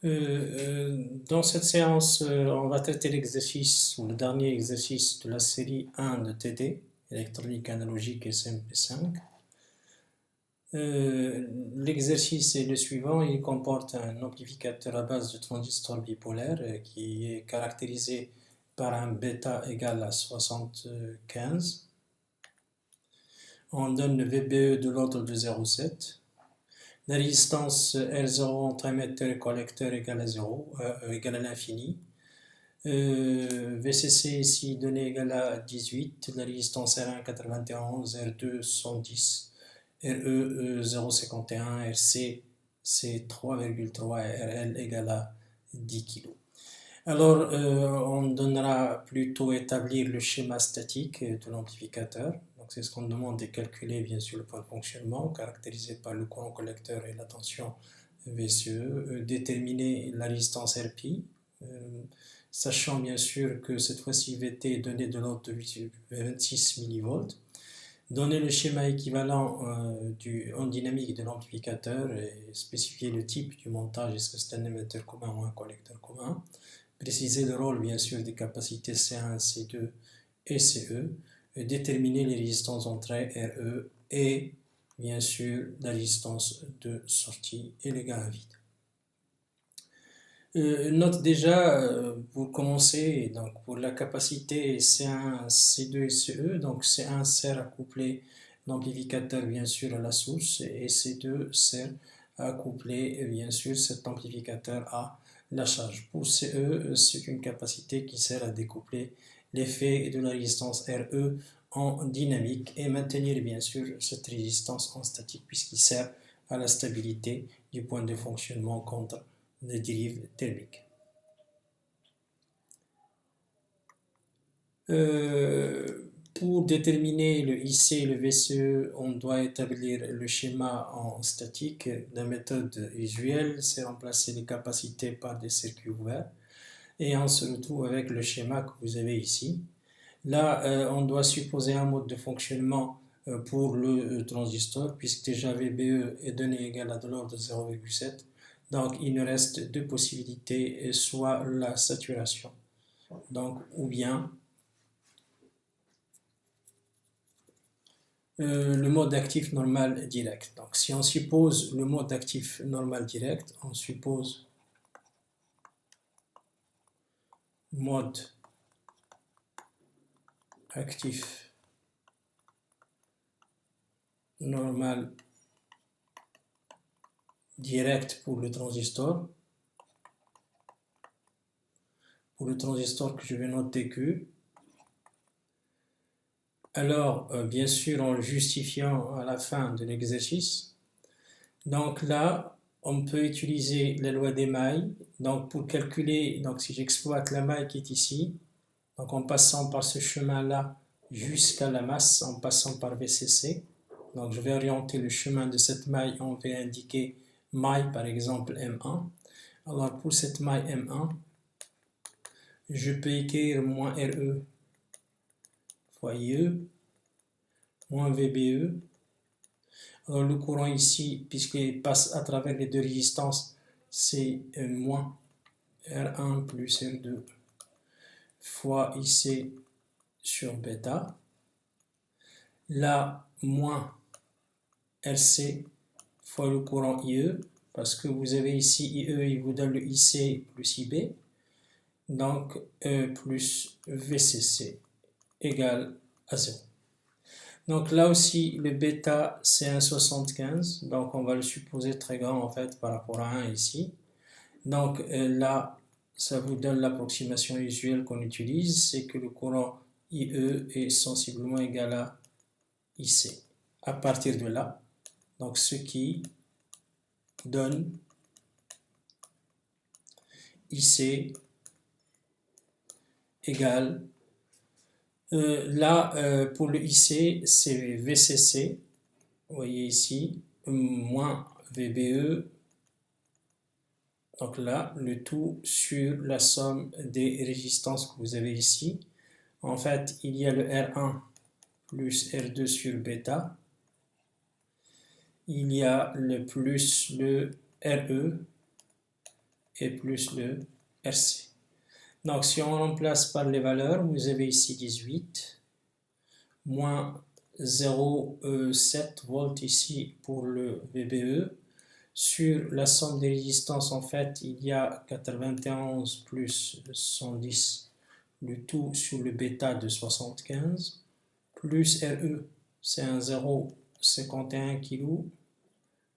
Dans cette séance, on va traiter l'exercice, ou le dernier exercice de la série 1 de TD, électronique analogique SMP5. L'exercice est le suivant, il comporte un amplificateur à base de transistors bipolaires qui est caractérisé par un bêta égal à 75. On donne le VBE de l'ordre de 0,7. La résistance R0 entre émetteur et collecteur égale à 0, égale à l'infini. VCC ici donné égal à 18, la résistance R1 91, R2 110, RE 0,51, RC c'est 3,3 et RL égale à 10 kg. Alors, on donnera plutôt établir le schéma statique de l'amplificateur. Donc, c'est ce qu'on demande de calculer, bien sûr, le point de fonctionnement, caractérisé par le courant collecteur et la tension VCE. Déterminer la résistance RP, sachant bien sûr que cette fois-ci VT est donné de l'ordre de 26 mV. Donner le schéma équivalent en dynamique de l'amplificateur et spécifier le type du montage, est-ce que c'est un émetteur commun ou un collecteur commun. Préciser le rôle bien sûr des capacités C1, C2 et CE, et déterminer les résistances d'entrée RE et bien sûr la résistance de sortie et les gains à vide. Note déjà pour commencer, donc pour la capacité C1, C2 et CE, donc C1 sert à coupler l'amplificateur bien sûr à la source et C2 sert à coupler bien sûr cet amplificateur à la charge. Pour CE, c'est une capacité qui sert à découpler l'effet de la résistance RE en dynamique et maintenir bien sûr cette résistance en statique puisqu'il sert à la stabilité du point de fonctionnement contre les dérives thermiques. Pour déterminer le IC et le VCE, on doit établir le schéma en statique. La méthode usuelle, c'est remplacer les capacités par des circuits ouverts. Et on se retrouve avec le schéma que vous avez ici. Là, on doit supposer un mode de fonctionnement pour le transistor, puisque déjà VBE est donné égal à de l'ordre de 0,7. Donc, il nous reste deux possibilités, soit la saturation, donc, ou bien le mode actif normal direct. Donc, si on suppose le mode actif normal direct, on suppose mode actif normal direct pour le transistor. Pour le transistor que je vais noter Q. Alors, bien sûr, en le justifiant à la fin de l'exercice. Donc là, on peut utiliser la loi des mailles. Donc pour calculer, donc si j'exploite la maille qui est ici, donc en passant par ce chemin-là jusqu'à la masse, en passant par VCC, donc je vais orienter le chemin de cette maille, on va indiquer maille par exemple M1. Alors pour cette maille M1, je peux écrire moins RE fois IE, moins VBE. Alors le courant ici, puisqu'il passe à travers les deux résistances, c'est moins R1 plus R2 fois IC sur bêta. Là, moins RC fois le courant IE, parce que vous avez ici IE, il vous donne le IC plus IB. Donc, E plus VCC égale à 0. Donc là aussi, le bêta, c'est un 75. Donc, on va le supposer très grand, en fait, par rapport à 1 ici. Donc là, ça vous donne l'approximation usuelle qu'on utilise, c'est que le courant IE est sensiblement égal à IC. À partir de là, donc ce qui donne IC égale, là pour le IC, c'est VCC, vous voyez ici, moins VBE. Donc là, le tout sur la somme des résistances que vous avez ici. En fait, il y a le R1 plus R2 sur bêta. Il y a le plus le RE et plus le RC. Donc si on remplace par les valeurs, vous avez ici 18, moins 0,7 volts ici pour le VBE. Sur la somme des résistances, en fait, il y a 91 plus 110, le tout sur le bêta de 75, plus RE, c'est un 0,51 kg,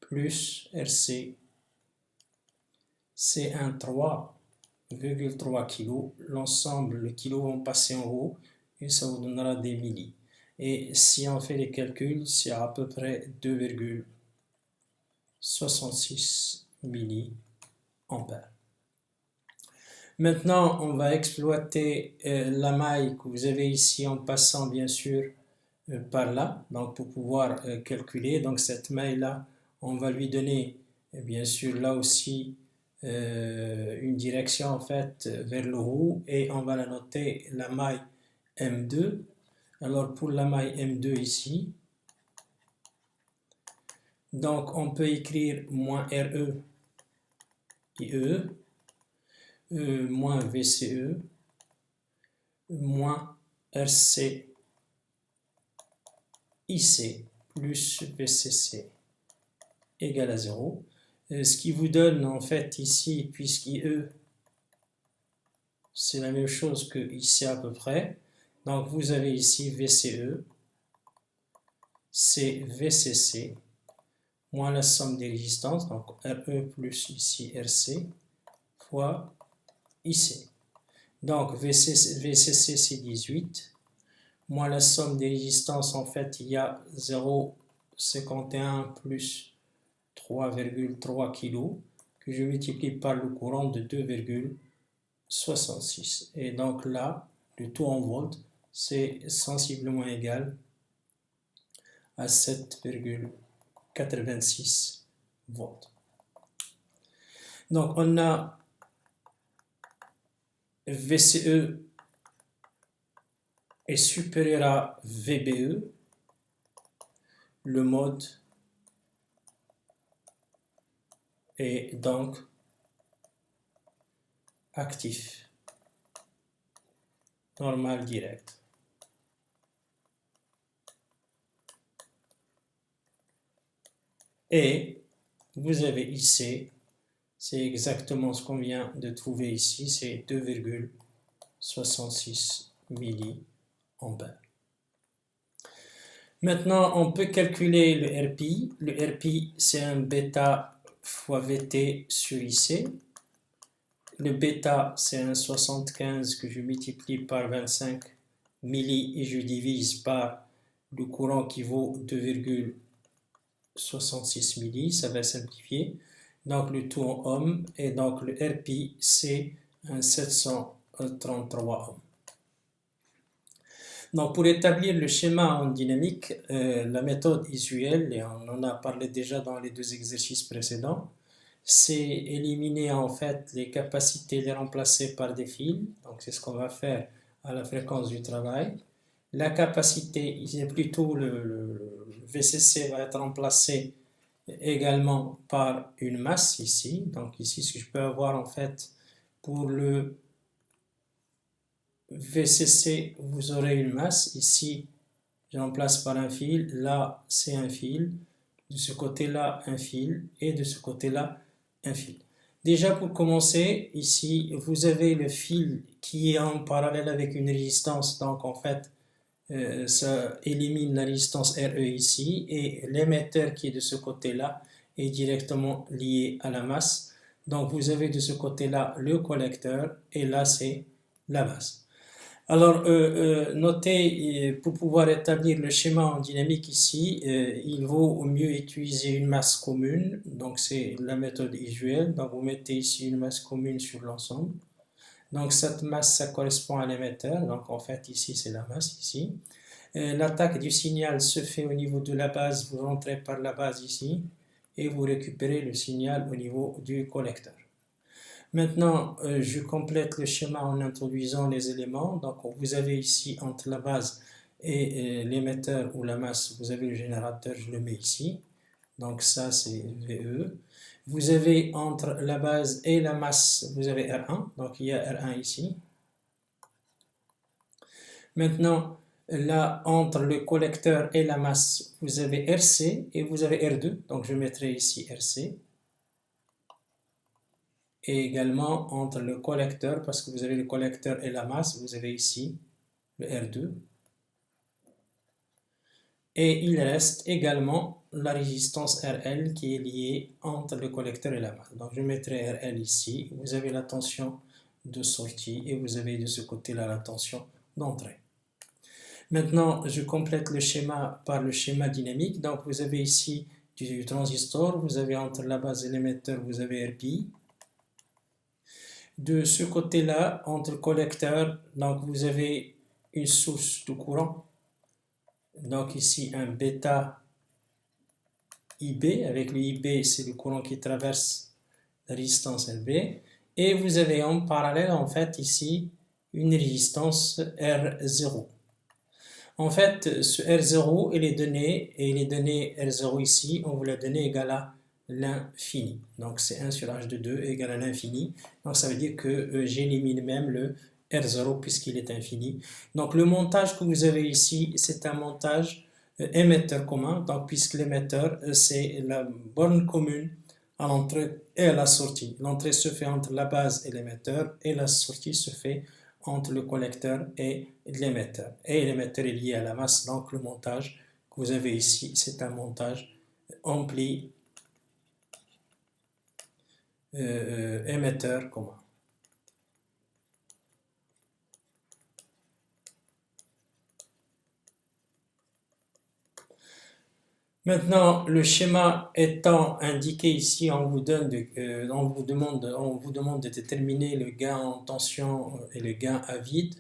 plus RC, c'est un 3,3 kg. L'ensemble, les kilos vont passer en haut et ça vous donnera des millis. Et si on fait les calculs, c'est à peu près 2,66 milliampères. Maintenant, on va exploiter la maille que vous avez ici en passant bien sûr par là, donc pour pouvoir calculer. Donc cette maille-là, on va lui donner bien sûr là aussi une direction en fait vers le haut et on va la noter la maille M2. Alors pour la maille M2 ici, donc on peut écrire moins RE IE, moins VCE, moins RC IC plus VCC égale à 0. Ce qui vous donne en fait ici, puisqu'IE c'est la même chose que IC à peu près, donc vous avez ici VCE, c'est VCC, moins la somme des résistances, donc RE plus ici RC, fois IC. Donc VCC c'est 18, moins la somme des résistances, en fait il y a 0,51 plus 3,3 kg que je multiplie par le courant de 2,66. Et donc là, le tout en volts, c'est sensiblement égal à 7,86 volts. Donc on a VCE est supérieur à VBE, le mode est donc actif, normal direct. Et vous avez IC, c'est exactement ce qu'on vient de trouver ici, c'est 2,66 milliampères. Maintenant, on peut calculer le RPI. Le RPI, c'est un bêta fois VT sur IC. Le bêta, c'est un 75 que je multiplie par 25 milli et je divise par le courant qui vaut 2,66 milli, ça va simplifier. Donc le tout en ohms et donc le RPI, c'est un 733 ohms. Donc pour établir le schéma en dynamique, la méthode usuelle, et on en a parlé déjà dans les deux exercices précédents, c'est éliminer en fait les capacités, les remplacer par des fils. Donc c'est ce qu'on va faire à la fréquence du travail. La capacité, plutôt le VCC va être remplacé également par une masse ici. Donc ici ce que je peux avoir en fait pour le VCC, vous aurez une masse. Ici, je remplace par un fil. Là, c'est un fil. De ce côté-là, un fil. Et de ce côté-là, un fil. Déjà, pour commencer, ici, vous avez le fil qui est en parallèle avec une résistance. Donc, en fait, ça élimine la résistance RE ici. Et l'émetteur qui est de ce côté-là est directement lié à la masse. Donc, vous avez de ce côté-là le collecteur. Et là, c'est la base. Alors, notez, pour pouvoir établir le schéma en dynamique ici, il vaut mieux utiliser une masse commune, donc c'est la méthode usuelle. Donc vous mettez ici une masse commune sur l'ensemble. Donc cette masse, ça correspond à l'émetteur, donc en fait ici c'est la masse ici. L'attaque du signal se fait au niveau de la base, vous rentrez par la base ici, et vous récupérez le signal au niveau du collecteur. Maintenant, je complète le schéma en introduisant les éléments. Donc, vous avez ici, entre la base et l'émetteur ou la masse, vous avez le générateur, je le mets ici. Donc, ça, c'est VE. Vous avez entre la base et la masse, vous avez R1, donc il y a R1 ici. Maintenant, là, entre le collecteur et la masse, vous avez RC et vous avez R2, donc je mettrai ici RC. Et également entre le collecteur, parce que vous avez le collecteur et la masse, vous avez ici le R2. Et il reste également la résistance RL qui est liée entre le collecteur et la masse. Donc je mettrai RL ici, vous avez la tension de sortie et vous avez de ce côté-là la tension d'entrée. Maintenant, je complète le schéma par le schéma dynamique. Donc vous avez ici du transistor, vous avez entre la base et l'émetteur, vous avez RPI. De ce côté-là, entre le collecteur, donc vous avez une source de courant. Donc ici un bêta IB, avec le IB c'est le courant qui traverse la résistance LB, et vous avez en parallèle en fait ici une résistance R0. En fait ce R0 il est donné, et il est donné R0 ici, on vous l'a donné égal à l'infini. Donc c'est 1 sur H de 2 égale à l'infini, donc ça veut dire que j'élimine même le R0 puisqu'il est infini. Donc le montage que vous avez ici c'est un montage émetteur commun, donc puisque l'émetteur c'est la borne commune à l'entrée et à la sortie. L'entrée se fait entre la base et l'émetteur et la sortie se fait entre le collecteur et l'émetteur. Et l'émetteur est lié à la masse, donc le montage que vous avez ici c'est un montage ampli émetteur commun. Maintenant, le schéma étant indiqué ici, on vous demande de déterminer le gain en tension et le gain à vide.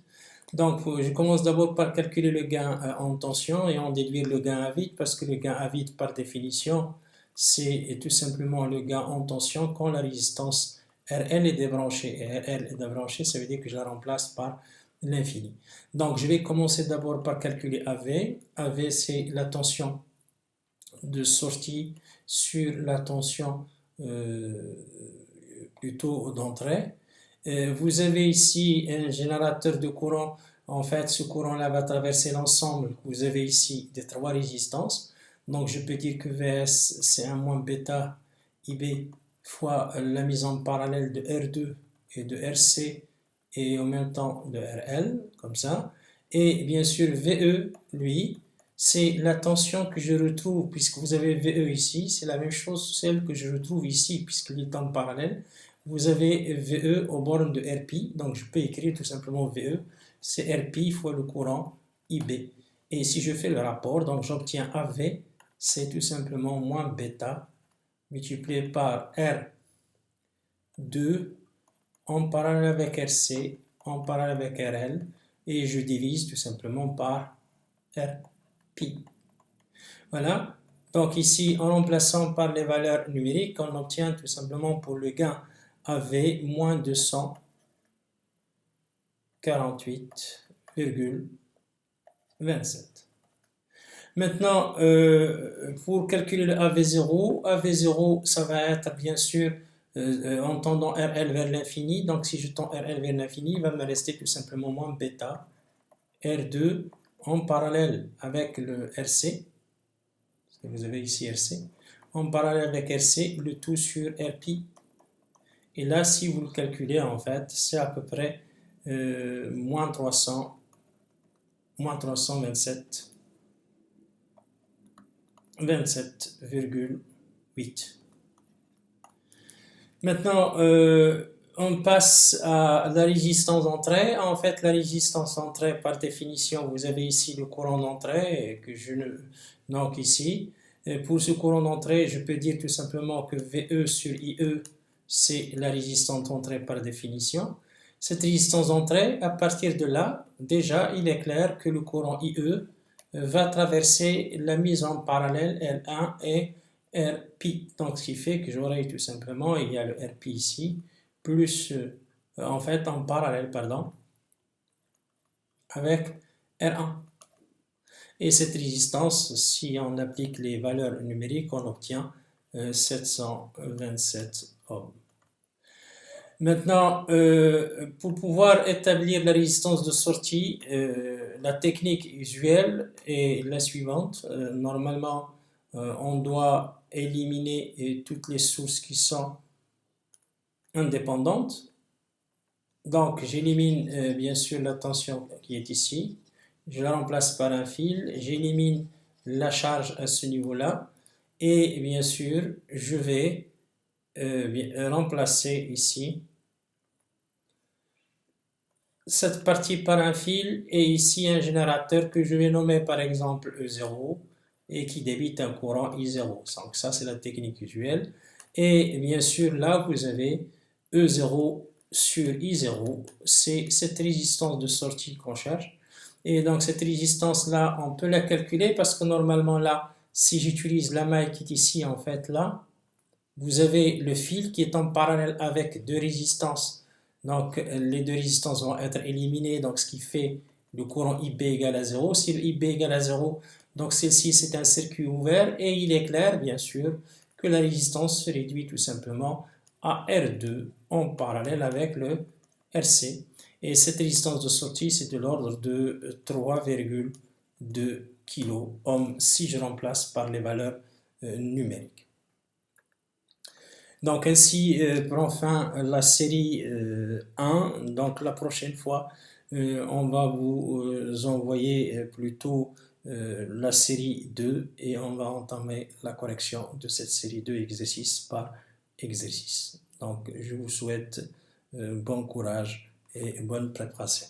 Donc, je commence d'abord par calculer le gain en tension et en déduire le gain à vide, parce que le gain à vide, par définition, c'est tout simplement le gain en tension quand la résistance RL est débranchée. Et RL est débranchée, ça veut dire que je la remplace par l'infini. Donc, je vais commencer d'abord par calculer AV. AV, c'est la tension de sortie sur la tension plutôt d'entrée. Vous avez ici un générateur de courant. En fait, ce courant-là va traverser l'ensemble. Vous avez ici des trois résistances. Donc, je peux dire que VS, c'est un moins bêta IB fois la mise en parallèle de R2 et de RC et en même temps de RL, comme ça. Et bien sûr, VE, lui, c'est la tension que je retrouve, puisque vous avez VE ici, c'est la même chose celle que je retrouve ici, puisqu'il est en parallèle. Vous avez VE aux bornes de RP, donc je peux écrire tout simplement VE, c'est RP fois le courant IB. Et si je fais le rapport, donc j'obtiens AV, c'est tout simplement moins bêta multiplié par R2 en parallèle avec RC, en parallèle avec RL, et je divise tout simplement par RP. Voilà, donc ici en remplaçant par les valeurs numériques, on obtient tout simplement pour le gain AV moins 248,27. Maintenant, pour calculer le AV0, AV0 ça va être bien sûr en tendant RL vers l'infini. Donc si je tends RL vers l'infini, il va me rester tout simplement moins bêta R2 en parallèle avec le RC. Vous avez ici RC, en parallèle avec RC, le tout sur RP. Et là, si vous le calculez, en fait, c'est à peu près moins 327, 27,8. Maintenant, on passe à la résistance d'entrée. En fait, la résistance d'entrée, par définition, vous avez ici le courant d'entrée que je ne... Donc ici, et pour ce courant d'entrée, je peux dire tout simplement que VE sur IE, c'est la résistance d'entrée par définition. Cette résistance d'entrée, à partir de là, déjà, il est clair que le courant IE va traverser la mise en parallèle L1 et RP. Donc, ce qui fait que j'aurai tout simplement, il y a le RP ici, plus, en fait, en parallèle, pardon, avec R1. Et cette résistance, si on applique les valeurs numériques, on obtient 727 ohms. Maintenant, pour pouvoir établir la résistance de sortie, la technique usuelle est la suivante. Normalement, on doit éliminer toutes les sources qui sont indépendantes. Donc, j'élimine bien sûr la tension qui est ici. Je la remplace par un fil. J'élimine la charge à ce niveau-là. Et bien sûr, je vais remplacer ici cette partie par un fil et ici un générateur que je vais nommer par exemple E0 et qui débite un courant I0. Donc ça c'est la technique usuelle. Et bien sûr là vous avez E0 sur I0, c'est cette résistance de sortie qu'on cherche. Et donc cette résistance là on peut la calculer parce que normalement là si j'utilise la maille qui est ici en fait là, vous avez le fil qui est en parallèle avec deux résistances. Donc les deux résistances vont être éliminées, donc ce qui fait le courant IB égale à 0. Si le IB égale à 0, donc celle-ci c'est un circuit ouvert et il est clair bien sûr que la résistance se réduit tout simplement à R2 en parallèle avec le RC. Et cette résistance de sortie c'est de l'ordre de 3,2 kΩ si je remplace par les valeurs numériques. Donc ainsi prend fin la série 1. Donc la prochaine fois, on va vous envoyer plutôt la série 2 et on va entamer la correction de cette série 2 exercice par exercice. Donc je vous souhaite bon courage et bonne préparation.